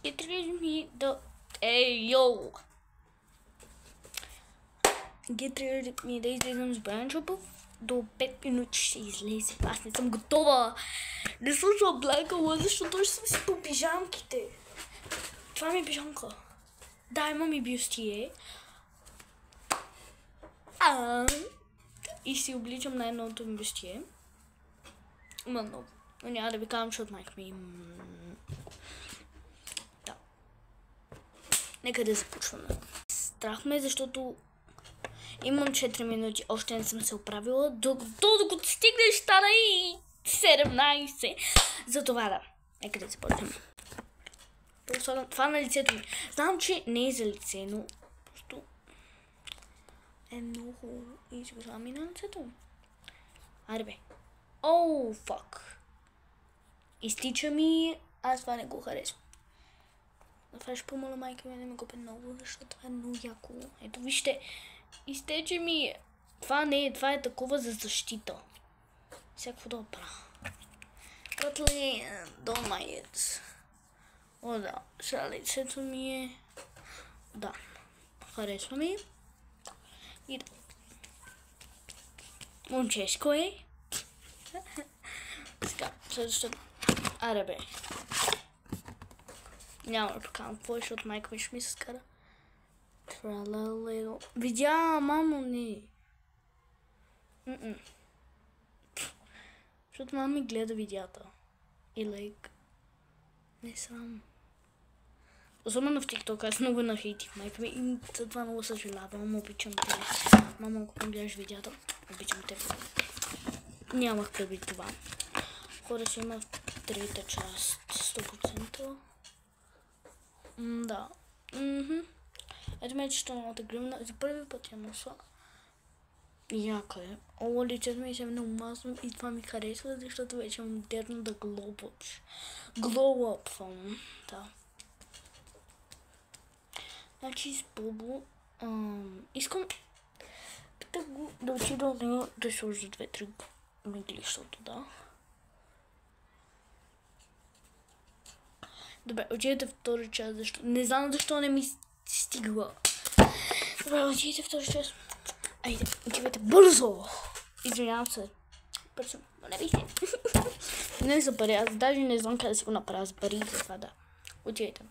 Get rid of me the... Hey, yo! Get rid of me, да излизам с Бранчопов. До 5 минути ще излезе. Аз не съм готова. Не съм се облякала, защото ще съм си по пижамките. Това ми е пижамка. Да, имам и бюстие. И си обличам на едното ми бюстие. Има много. Но няма да ви казвам, защото майка ми... Да. Нека да започваме. Страх ме, защото имам 4 минути. Още не съм се оправила. Докато стигнеш стана и 17. Затова да. Нека да започнем. Това на лицето ми. Знам, че не е за лице, но просто е много хубаво. И сега сами на лицето ми. Айде бе. Оу, фак. Изтича ми. Аз това не го харесвам. Това ще помоля майка ми да ми купи много, защото това е много яко. Ето вижте. Изтече ми. Това не е. Това е такова за защита. Всякакво да правя. Kathleen, don't mind it. О, да. Сега лицето ми е... Да. Харесва ми. И да. Момчешко е. Сега, следващото. Аре бе. Няма да покажам какво, защото майка ми ще ми се скара. Тралалело. Видя, мамо, не. Защото мама ми гледа видеята. И лайк. Не срам. Особено в TikTok, аз много нахейтих майка ми и за това много съжалявам. Обичам те. Мама, ако гледаш видеята, обичам те. Нямах предвид това. Хора си има в трета част. 100%. Да. Ето ме, че ще новата гривна. За първи път я носа. Яка е. О, лицето ми се много масно и това ми харесва, защото вече е модерно да glow up. Да. Значи с Бобо искам да отида от него да сложа 2-3 мигли, защото да. Добре, отидете втори час, защо? Не знам защо не ми стигла. Добре, отидете втори час. Айде, отивайте бързо! Извинявам се. Бързо, но не вижте. Не за пари, аз даже не знам къде да си го направя с пари, за това да. Отидете.